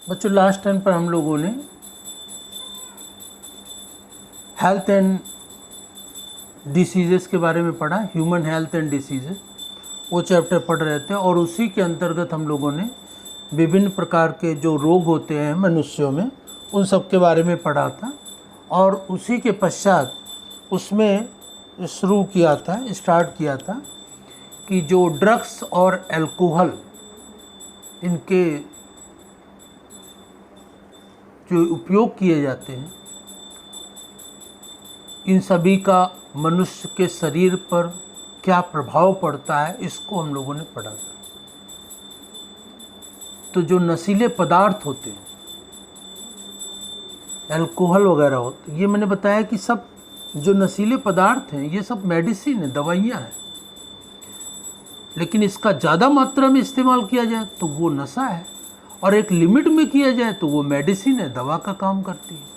बच्चों last time पर हम लोगों ने हेल्थ एंड डिसीजेस के बारे में पढ़ा, ह्यूमन हेल्थ एंड डिसीजेस, वो चैप्टर पढ़ रहे थे। और उसी के अंतर्गत हम लोगों ने विभिन्न प्रकार के जो रोग होते हैं मनुष्यों में, उन सब के बारे में पढ़ा था। और उसी के पश्चात उसमें स्टार्ट किया था कि जो ड्रग्स और अल्कोहल, इनके जो उपयोग किए जाते हैं, इन सभी का मनुष्य के शरीर पर क्या प्रभाव पड़ता है, इसको हम लोगों ने पढ़ा था। तो जो नशीले पदार्थ होते हैं, अल्कोहल वगैरह होते, ये मैंने बताया कि सब जो नशीले पदार्थ हैं ये सब मेडिसिन है, दवाइयाँ हैं। लेकिन इसका ज़्यादा मात्रा में इस्तेमाल किया जाए तो वो नशा है, और एक लिमिट में किया जाए तो वो मेडिसिन है, दवा का काम करती है।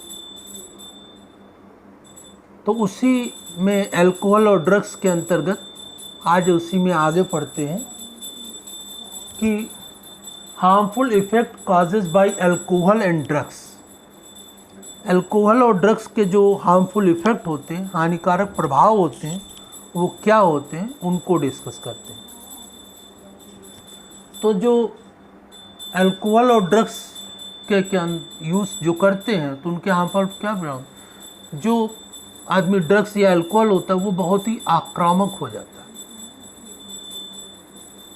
तो उसी में अल्कोहल और ड्रग्स के अंतर्गत आज उसी में आगे पढ़ते हैं कि harmful effect causes bye alcohol and drugs. Alcohol और ड्रग्स के जो हार्मफुल इफेक्ट होते हैं, हानिकारक प्रभाव होते हैं, वो क्या होते हैं, उनको डिस्कस करते हैं। तो जो अल्कोहल और ड्रग्स के क्या यूज़ जो करते हैं, तो उनके हार्मफुल क्या प्रभाव, जो आदमी ड्रग्स या अल्कोहल होता है वो बहुत ही आक्रामक हो जाता है।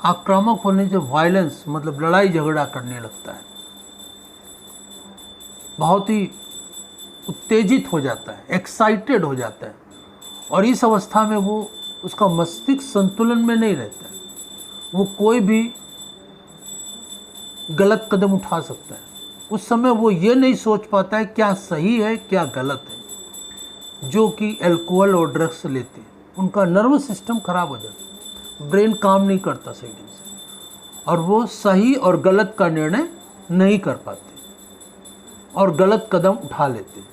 आक्रामक होने से वायलेंस मतलब लड़ाई झगड़ा करने लगता है, बहुत ही उत्तेजित हो जाता है, एक्साइटेड हो जाता है। और इस अवस्था में वो उसका मस्तिष्क संतुलन में नहीं रहता है, वो कोई भी गलत कदम उठा सकता है। उस समय वो ये नहीं सोच पाता है क्या सही है क्या गलत है। जो कि अल्कोहल और ड्रग्स लेते हैं, उनका नर्वस सिस्टम खराब हो जाता है, ब्रेन काम नहीं करता सही ढंग से, और वो सही और गलत का निर्णय नहीं कर पाते और गलत कदम उठा लेते हैं।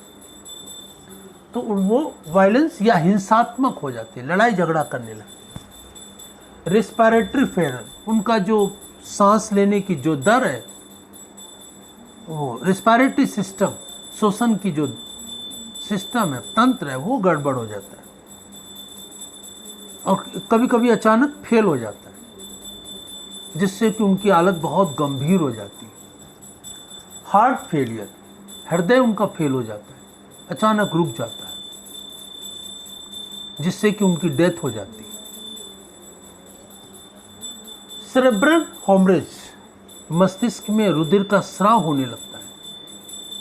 तो वो वायलेंस या हिंसात्मक हो जाते हैं, लड़ाई झगड़ा करने लगते। रेस्पिरेटरी फेलियर, उनका जो सांस लेने की जो दर है, वो रेस्पिरेटरी सिस्टम, श्वसन की जो सिस्टम है, तंत्र है, वो गड़बड़ हो जाता है और कभी कभी अचानक फेल हो जाता है, जिससे कि उनकी हालत बहुत गंभीर हो जाती है। हार्ट फेलियर, हृदय उनका फेल हो जाता है, अचानक रुक जाता है, जिससे कि उनकी डेथ हो जाती है। सेरेब्रल हेमरेज, मस्तिष्क में रुधिर का स्राव होने लगता है,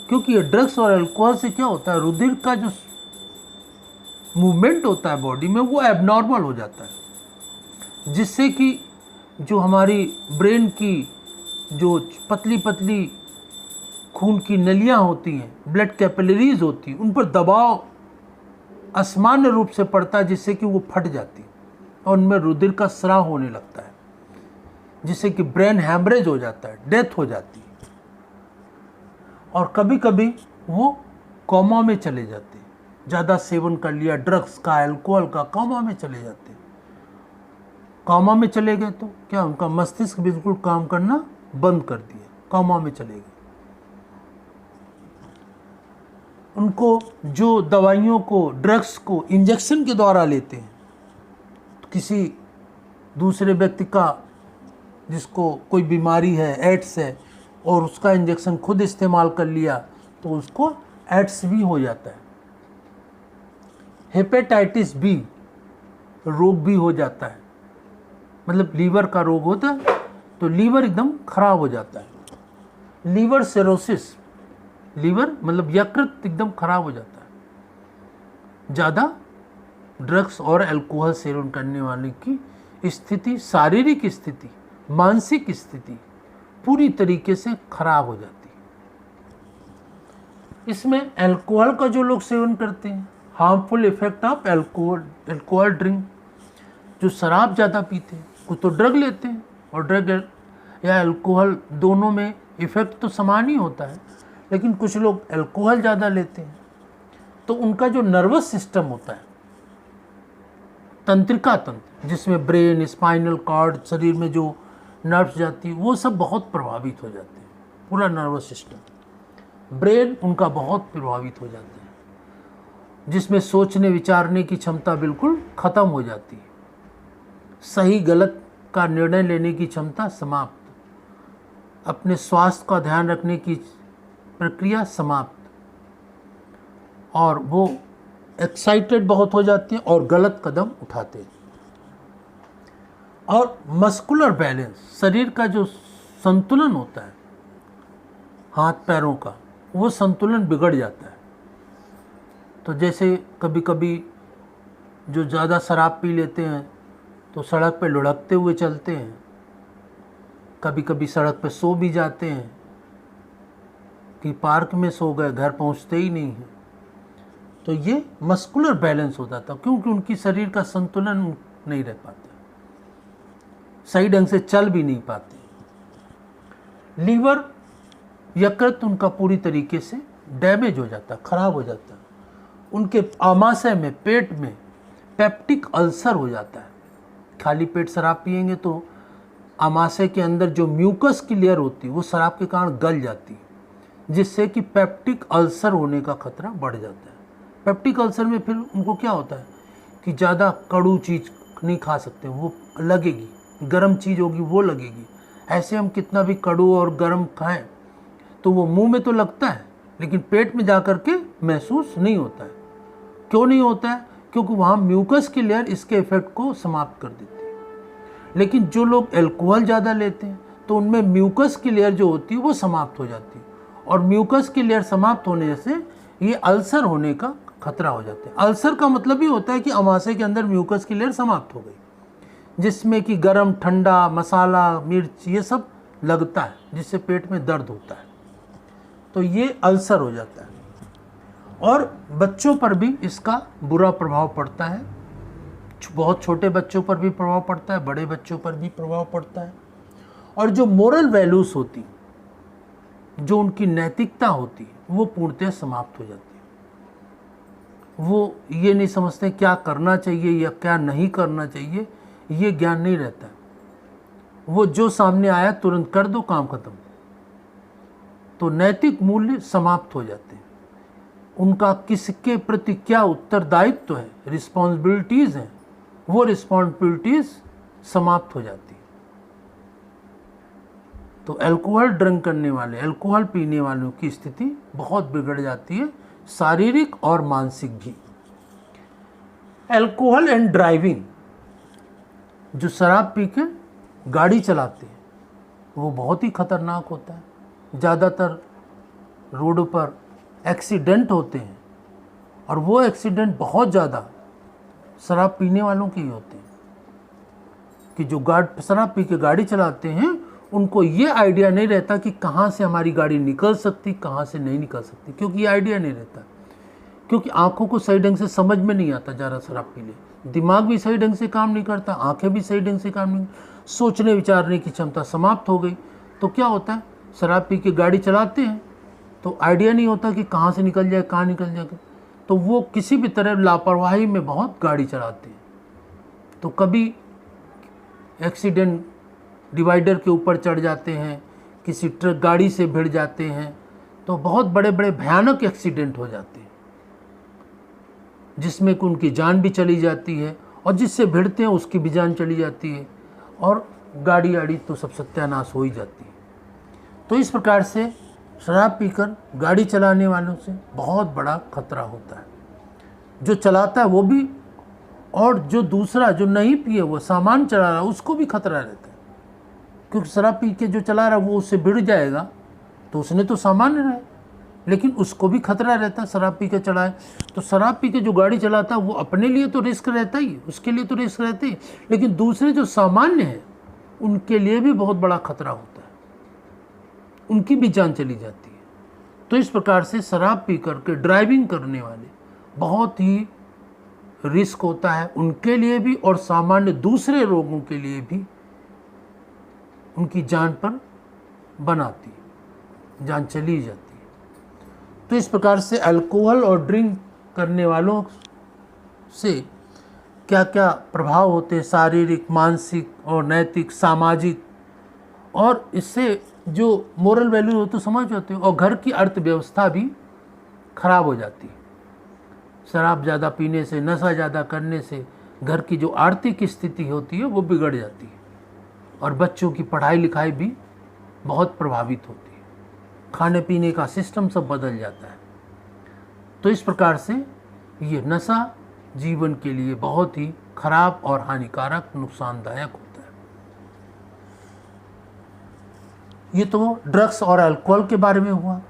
क्योंकि ये ड्रग्स और अल्कोहल से क्या होता है, रुधिर का जो मूवमेंट होता है बॉडी में वो एबनॉर्मल हो जाता है, जिससे कि जो हमारी ब्रेन की जो पतली पतली खून की नलियां होती हैं, ब्लड कैपिलरीज होती हैं, उन पर दबाव असामान्य रूप से पड़ता है, जिससे कि वो फट जाती है और उनमें रुधिर का स्राव होने लगता है, जिससे कि ब्रेन हैमरेज हो जाता है, डेथ हो जाती है। और कभी कभी वो कोमा में चले जाते हैं, ज़्यादा सेवन कर लिया ड्रग्स का, अल्कोहल का, कोमा में चले जाते हैं। कोमा में चले गए तो क्या, उनका मस्तिष्क बिल्कुल काम करना बंद कर दिया, कोमा में चले गए। उनको जो दवाइयों को, ड्रग्स को इंजेक्शन के द्वारा लेते हैं, तो किसी दूसरे व्यक्ति का जिसको कोई बीमारी है, एड्स है, और उसका इंजेक्शन खुद इस्तेमाल कर लिया तो उसको एड्स भी हो जाता है। हेपेटाइटिस बी रोग भी हो जाता है, मतलब लीवर का रोग होता है तो लीवर एकदम खराब हो जाता है। लीवर सिरोसिस, लीवर मतलब यकृत एकदम खराब हो जाता है। ज़्यादा ड्रग्स और अल्कोहल सेवन करने वाले की स्थिति, शारीरिक स्थिति, मानसिक स्थिति पूरी तरीके से खराब हो जाती है। इसमें अल्कोहल का जो लोग सेवन करते हैं, harmful effect of alcohol drink, जो शराब ज़्यादा पीते हैं, कुछ तो ड्रग लेते हैं, और ड्रग या अल्कोहल दोनों में इफेक्ट तो समान ही होता है, लेकिन कुछ लोग अल्कोहल ज़्यादा लेते हैं तो उनका जो नर्वस सिस्टम होता है, तंत्रिका तंत्र, जिसमें ब्रेन, स्पाइनल कॉर्ड, शरीर में जो नर्व्स जाती है, वो सब बहुत प्रभावित हो जाते हैं। पूरा नर्वस सिस्टम, ब्रेन उनका बहुत प्रभावित हो जाता है, जिसमें सोचने विचारने की क्षमता बिल्कुल ख़त्म हो जाती है, सही गलत का निर्णय लेने की क्षमता समाप्त, अपने स्वास्थ्य का ध्यान रखने की प्रक्रिया समाप्त, और वो एक्साइटेड बहुत हो जाते हैं और गलत कदम उठाते हैं। और मस्कुलर बैलेंस, शरीर का जो संतुलन होता है हाथ पैरों का, वो संतुलन बिगड़ जाता है। तो जैसे कभी कभी जो ज़्यादा शराब पी लेते हैं तो सड़क पे लुढ़कते हुए चलते हैं, कभी कभी सड़क पे सो भी जाते हैं कि पार्क में सो गए, घर पहुंचते ही नहीं हैं। तो ये मस्कुलर बैलेंस हो जाता, क्योंकि उनकी शरीर का संतुलन नहीं रह पाता, सही ढंग से चल भी नहीं पाते। लीवर यकृत उनका पूरी तरीके से डैमेज हो जाता, खराब हो जाता, उनके आमाशय में, पेट में पेप्टिक अल्सर हो जाता है। खाली पेट शराब पिएंगे तो आमाशय के अंदर जो म्यूकस की लेयर होती है वो शराब के कारण गल जाती है, जिससे कि पेप्टिक अल्सर होने का खतरा बढ़ जाता है। पेप्टिक अल्सर में फिर उनको क्या होता है कि ज़्यादा कड़ू चीज़ नहीं खा सकते, वो लगेगी, गर्म चीज़ होगी वो लगेगी। ऐसे हम कितना भी कड़ू और गर्म खाएं तो वो मुंह में तो लगता है, लेकिन पेट में जा कर के महसूस नहीं होता है। क्यों नहीं होता है? क्योंकि वहाँ म्यूकस की लेयर इसके इफेक्ट को समाप्त कर देती है। लेकिन जो लोग अल्कोहल ज़्यादा लेते हैं तो उनमें म्यूकस की लेयर जो होती है वो समाप्त हो जाती है, और म्यूकस की लेयर समाप्त होने से ये अल्सर होने का खतरा हो जाता है। अल्सर का मतलब ही होता है कि आमाशय के अंदर म्यूकस की लेयर समाप्त हो गई, जिसमें कि गरम, ठंडा, मसाला, मिर्च ये सब लगता है, जिससे पेट में दर्द होता है। तो ये अल्सर हो जाता है। और बच्चों पर भी इसका बुरा प्रभाव पड़ता है, बहुत छोटे बच्चों पर भी प्रभाव पड़ता है, बड़े बच्चों पर भी प्रभाव पड़ता है। और जो मोरल वैल्यूज़ होती, जो उनकी नैतिकता होती, वो पूर्णतः समाप्त हो जाती है। वो ये नहीं समझते क्या करना चाहिए या क्या नहीं करना चाहिए, ये ज्ञान नहीं रहता है। वो जो सामने आया तुरंत कर दो, काम खत्म। तो नैतिक मूल्य समाप्त हो जाते हैं। उनका किसके प्रति क्या उत्तरदायित्व है, रिस्पॉन्सिबिलिटीज़ हैं, वो रिस्पॉन्सिबिलिटीज़ समाप्त हो जाती है। तो अल्कोहल ड्रिंक करने वाले, अल्कोहल पीने वालों की स्थिति बहुत बिगड़ जाती है, शारीरिक और मानसिक भी। अल्कोहल एंड ड्राइविंग, जो शराब पी के गाड़ी चलाते हैं वो बहुत ही खतरनाक होता है। ज़्यादातर रोडों पर एक्सीडेंट होते हैं, और वो एक्सीडेंट बहुत ज़्यादा शराब पीने वालों के ही होते हैं, कि जो शराब पी के गाड़ी चलाते हैं उनको ये आइडिया नहीं रहता कि कहाँ से हमारी गाड़ी निकल सकती, कहाँ से नहीं निकल सकती, क्योंकि ये आइडिया नहीं रहता। क्योंकि आंखों को सही ढंग से समझ में नहीं आता, ज़्यादा शराब पी ले, दिमाग भी सही ढंग से काम नहीं करता, आंखें भी सही ढंग से काम नहीं, सोचने विचारने की क्षमता समाप्त हो गई। तो क्या होता है, शराब पी के गाड़ी चलाते हैं तो आइडिया नहीं होता कि कहाँ से निकल जाए, कहाँ निकल जाएगा, तो वो किसी भी तरह लापरवाही में बहुत गाड़ी चलाते हैं। तो कभी एक्सीडेंट, डिवाइडर के ऊपर चढ़ जाते हैं, किसी ट्रक गाड़ी से भिड़ जाते हैं, तो बहुत बड़े बड़े भयानक एक्सीडेंट हो जाते हैं, जिसमें कि उनकी जान भी चली जाती है, और जिससे भिड़ते हैं उसकी भी जान चली जाती है, और गाड़ी आड़ी तो सब सत्यानाश हो ही जाती है। तो इस प्रकार से शराब पीकर गाड़ी चलाने वालों से बहुत बड़ा खतरा होता है, जो चलाता है वो भी, और जो दूसरा जो नहीं पिए वो सामान चला रहा है उसको भी खतरा रहता है। क्योंकि शराब पी के जो चला रहा है वो उससे भिड़ जाएगा तो उसने तो सामान्य रहा, लेकिन उसको भी खतरा रहता है शराब पी के चलाए। तो शराब पी के जो गाड़ी चलाता है वो अपने लिए तो रिस्क रहता ही, उसके लिए तो रिस्क रहता ही, लेकिन दूसरे जो सामान्य हैं उनके लिए भी बहुत बड़ा खतरा होता है, उनकी भी जान चली जाती है। तो इस प्रकार से शराब पी करके ड्राइविंग करने वाले बहुत ही रिस्क होता है उनके लिए भी, और सामान्य दूसरे लोगों के लिए भी उनकी जान पर बनाती है, जान चली जाती है। तो इस प्रकार से अल्कोहल और ड्रिंक करने वालों से क्या क्या प्रभाव होते हैं, शारीरिक, मानसिक और नैतिक, सामाजिक, और इससे जो मोरल वैल्यू हो तो समझ जाते हो, और घर की अर्थव्यवस्था भी खराब हो जाती है। शराब ज़्यादा पीने से, नशा ज़्यादा करने से घर की जो आर्थिक स्थिति होती है वो बिगड़ जाती है, और बच्चों की पढ़ाई लिखाई भी बहुत प्रभावित होती है। खाने पीने का सिस्टम सब बदल जाता है। तो इस प्रकार से ये नशा जीवन के लिए बहुत ही खराब और हानिकारक, नुकसानदायक होता है। ये तो ड्रग्स और अल्कोहल के बारे में हुआ।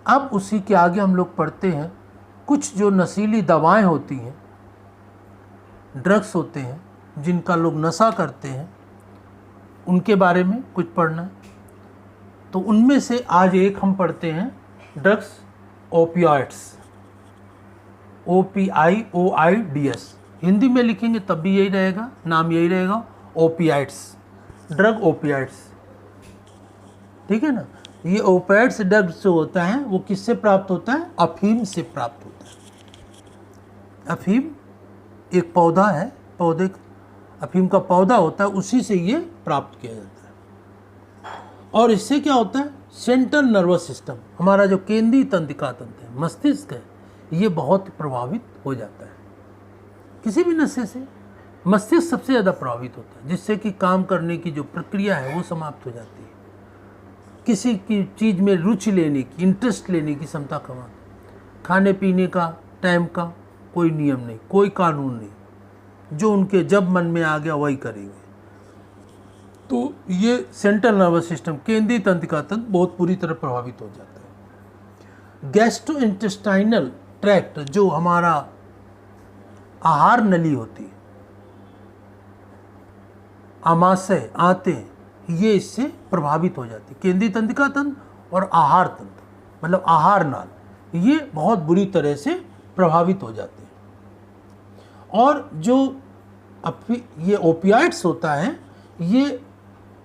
अब उसी के आगे हम लोग पढ़ते हैं कुछ जो नशीली दवाएं होती हैं, ड्रग्स होते हैं जिनका लोग नशा करते हैं, उनके बारे में कुछ पढ़ना। तो उनमें से आज एक हम पढ़ते हैं ड्रग्स ओपियाइड्स, OPIOIDS। हिंदी में लिखेंगे तब भी यही रहेगा, नाम यही रहेगा, ओपियाइड्स, ड्रग ओपियाइड्स। ठीक है ना। ये ओपियाइड्स ड्रग जो होता है वो किससे प्राप्त होता है? अफीम से प्राप्त होता है। अफीम एक पौधा है, पौधे, अफीम का पौधा होता है, उसी से ये प्राप्त किया जाता है। और इससे क्या होता है? सेंट्रल नर्वस सिस्टम, हमारा जो केंद्रीय तंत्रिका तंत्र है, मस्तिष्क है, ये बहुत प्रभावित हो जाता है। किसी भी नशे से मस्तिष्क सबसे ज़्यादा प्रभावित होता है, जिससे कि काम करने की जो प्रक्रिया है वो समाप्त हो जाती है। किसी की चीज़ में रुचि लेने की, इंटरेस्ट लेने की क्षमता कम आती है। खाने पीने का, टाइम का कोई नियम नहीं, कोई कानून नहीं, जो उनके जब मन में आ गया वही करेंगे। तो ये सेंट्रल नर्वस सिस्टम, केंद्रीय तंत्रिका तंत्र बहुत पूरी तरह प्रभावित हो जाता है। गैस्ट्रोइंटेस्टाइनल ट्रैक्ट, जो हमारा आहार नली होती है, आमाशय, आंतें, ये इससे प्रभावित हो जाती है। केंद्रीय तंत्रिका तंत्र और आहार तंत्र, मतलब आहार नाल, ये बहुत बुरी तरह से प्रभावित हो जाते हैं। और जो ये ओपियाइड्स होता है, ये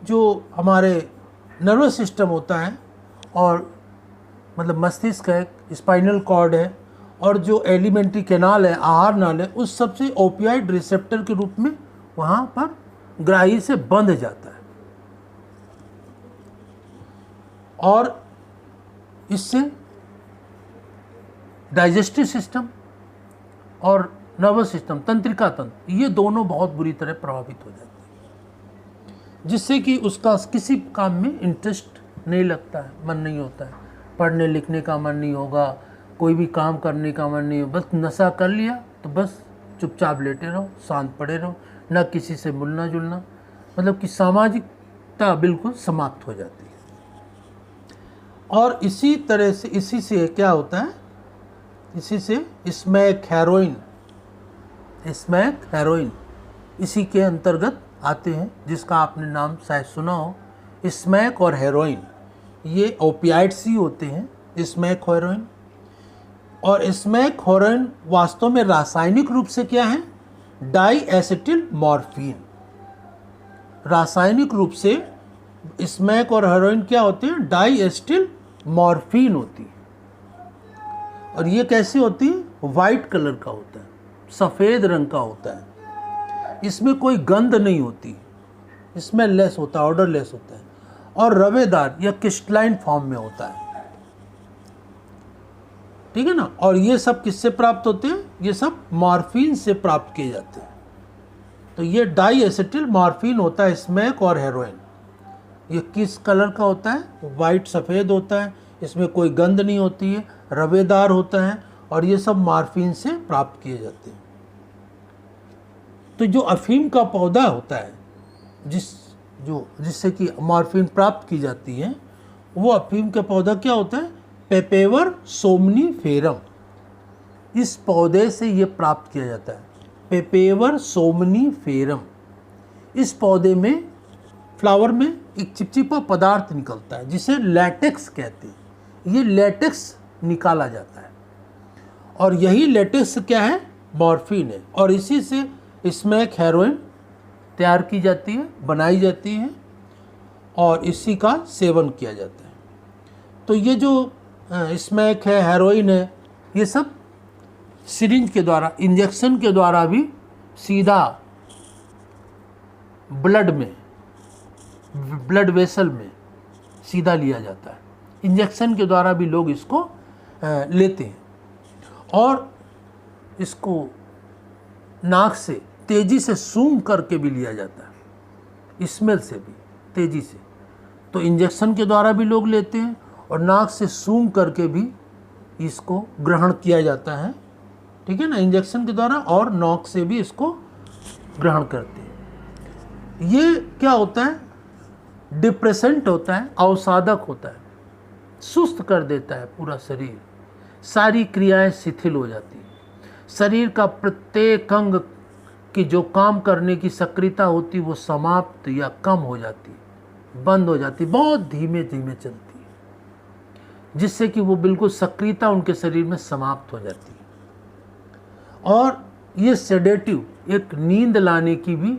जो हमारे नर्वस सिस्टम होता है, और मतलब मस्तिष्क है, स्पाइनल कॉर्ड है, और जो एलिमेंट्री कैनाल है, आहार नाल है, उस सबसे ओपियाइड रिसेप्टर के रूप में वहाँ पर ग्राही से बंध जाता है। और इससे डाइजेस्टिव सिस्टम और नर्वस सिस्टम, तंत्रिका तंत्र, ये दोनों बहुत बुरी तरह प्रभावित हो जाते हैं, जिससे कि उसका किसी काम में इंटरेस्ट नहीं लगता है, मन नहीं होता है, पढ़ने लिखने का मन नहीं होगा, कोई भी काम करने का मन नहीं होगा। बस नशा कर लिया तो बस चुपचाप लेटे रहो, शांत पड़े रहो, न किसी से मिलना जुलना, मतलब कि सामाजिकता बिल्कुल समाप्त हो जाती है। और इसी तरह से, इसी से क्या होता है, इसी से स्मैक, हेरोइन, स्मैक, हेरोइन इसी के अंतर्गत आते हैं, जिसका आपने नाम शायद सुना हो। स्मैक और हेरोइन ये ओपियाइड्स ही होते हैं, स्मैक, हेरोइन। और स्मैक, हेरोइन वास्तव में रासायनिक रूप से क्या है? Diacetyl morphine. रासायनिक रूप से स्मैक और हेरोइन क्या होते हैं? डाई एसिटिल मॉर्फिन होती है। और ये कैसी होती है? वाइट कलर का होता है, सफ़ेद रंग का होता है। इसमें कोई गंध नहीं होती, इसमें लेस होता है, ऑर्डर लेस होता है, और रवेदार या क्रिस्टलाइन फॉर्म में होता है। ठीक है ना। और ये सब किससे प्राप्त होते हैं? ये सब मॉर्फिन से प्राप्त किए जाते हैं। तो ये डाई एसिटिल मॉर्फिन होता है, स्मैक और हेरोइन। ये किस कलर का होता है? वाइट, सफ़ेद होता है, इसमें कोई गंध नहीं होती है, रवेदार होता है, और ये सब मॉर्फिन से प्राप्त किए जाते हैं। तो जो अफीम का पौधा होता है, जिससे कि मॉर्फिन प्राप्त की जाती है, वो अफीम का पौधा क्या होता है? पेपेवर सोमनीफेरम। इस पौधे से ये प्राप्त किया जाता है, पेपेवर सोमनीफेरम। इस पौधे में, फ्लावर में एक चिपचिपा पदार्थ निकलता है, जिसे लैटेक्स कहते हैं। ये लैटेक्स निकाला जाता है, और यही लैटेक्स क्या है? मॉर्फिन है। और इसी से स्मैक, हेरोइन तैयार की जाती है, बनाई जाती है, और इसी का सेवन किया जाता है। तो ये जो स्मैक है, हेरोइन है, ये सब सिरिंज के द्वारा, इंजेक्शन के द्वारा भी सीधा ब्लड में, ब्लड वेसल में सीधा लिया जाता है। इंजेक्शन के द्वारा भी लोग इसको लेते हैं और इसको नाक से तेज़ी से सूंघ करके भी लिया जाता है, स्मेल से भी तेज़ी से। तो इंजेक्शन के द्वारा भी लोग लेते हैं और नाक से सूंघ करके भी इसको ग्रहण किया जाता है, ठीक है ना, इंजेक्शन के द्वारा और नाक से भी इसको ग्रहण करते हैं। ये क्या होता है, डिप्रेसेंट होता है, अवसादक होता है, सुस्त कर देता है पूरा शरीर, सारी क्रियाएं शिथिल हो जाती हैं, शरीर का प्रत्येक अंग की जो काम करने की सक्रियता होती वो समाप्त या कम हो जाती, बंद हो जाती, बहुत धीमे धीमे चलती है, जिससे कि वो बिल्कुल सक्रियता उनके शरीर में समाप्त हो जाती है। और ये सेडेटिव, एक नींद लाने की भी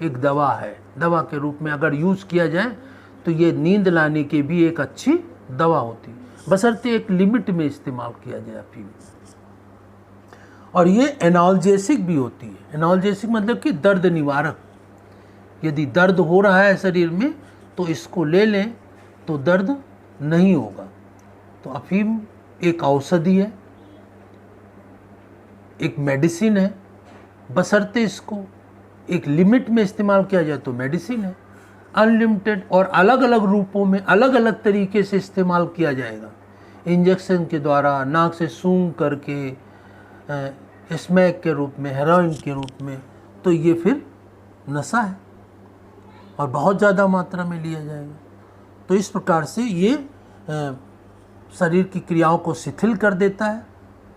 एक दवा है, दवा के रूप में अगर यूज़ किया जाए तो ये नींद लाने की भी एक अच्छी दवा होती है, बशर्ते एक लिमिट में इस्तेमाल किया जाए अफीम। और ये एनाल्जेसिक भी होती है। एनाल्जेसिक मतलब कि दर्द निवारक। यदि दर्द हो रहा है शरीर में तो इसको ले लें तो दर्द नहीं होगा। तो अफीम एक औषधि है, एक मेडिसिन है, बशर्ते इसको एक लिमिट में इस्तेमाल किया जाए तो मेडिसिन है। अनलिमिटेड और अलग अलग रूपों में अलग अलग तरीके से इस्तेमाल किया जाएगा, इंजेक्शन के द्वारा, नाक से सूंघ करके, स्मैक के रूप में, हेरोइन के रूप में, तो ये फिर नशा है और बहुत ज़्यादा मात्रा में लिया जाएगा। तो इस प्रकार से ये शरीर की क्रियाओं को शिथिल कर देता है,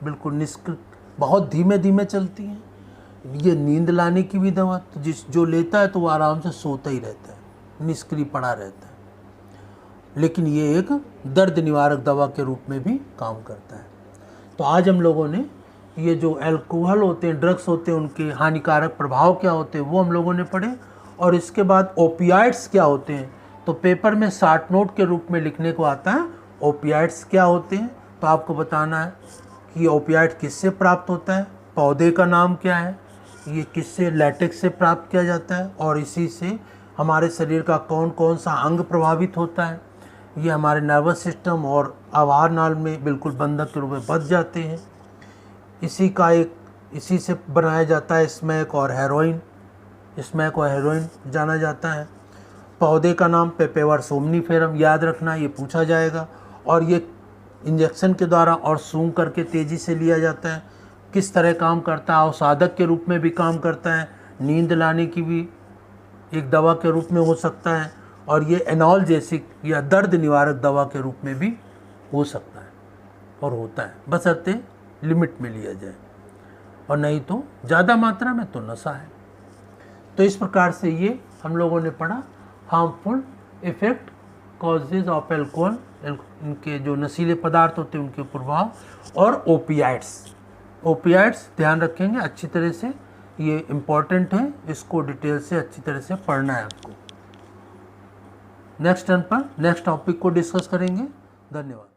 बिल्कुल निष्क्रिय, बहुत धीमे धीमे चलती हैं। ये नींद लाने की भी दवा, तो जो लेता है तो वो आराम से सोता ही रहता है, निष्क्रिय पड़ा रहता है, लेकिन ये एक दर्द निवारक दवा के रूप में भी काम करता है। तो आज हम लोगों ने ये जो अल्कोहल होते हैं, ड्रग्स होते हैं, उनके हानिकारक प्रभाव क्या होते हैं वो हम लोगों ने पढ़े। और इसके बाद ओपियाइड्स क्या होते हैं, तो पेपर में शॉर्ट नोट के रूप में लिखने को आता है ओपियाइड्स क्या होते हैं। तो आपको बताना है कि ओपियाइड किससे प्राप्त होता है, पौधे का नाम क्या है, ये किससे, लैटेक्स से प्राप्त किया जाता है, और इसी से हमारे शरीर का कौन कौन सा अंग प्रभावित होता है। ये हमारे नर्वस सिस्टम और आहार नाल में बिल्कुल बंधक के रूप में बच जाते हैं। इसी से बनाया जाता है स्मैक और हेरोइन, स्मैक और हेरोइन जाना जाता है। पौधे का नाम पेपेवर सोमनीफेरम, याद रखना, ये पूछा जाएगा। और ये इंजेक्शन के द्वारा और सूंघ करके तेज़ी से लिया जाता है। किस तरह काम करता है, अवसादक के रूप में भी काम करता है, नींद लाने की भी एक दवा के रूप में हो सकता है, और ये एनाल्जेसिक या दर्द निवारक दवा के रूप में भी हो सकता है और होता है, बशर्ते लिमिट में लिया जाए, और नहीं तो ज़्यादा मात्रा में तो नशा है। तो इस प्रकार से ये हम लोगों ने पढ़ा harmful effect causes of alcohol, इनके जो नशीले पदार्थ होते हैं उनके प्रभाव, और ओपियाइड्स ध्यान रखेंगे अच्छी तरह से, ये इम्पॉर्टेंट है, इसको डिटेल से अच्छी तरह से पढ़ना है आपको। नेक्स्ट टर्न पर नेक्स्ट टॉपिक को डिस्कस करेंगे। धन्यवाद।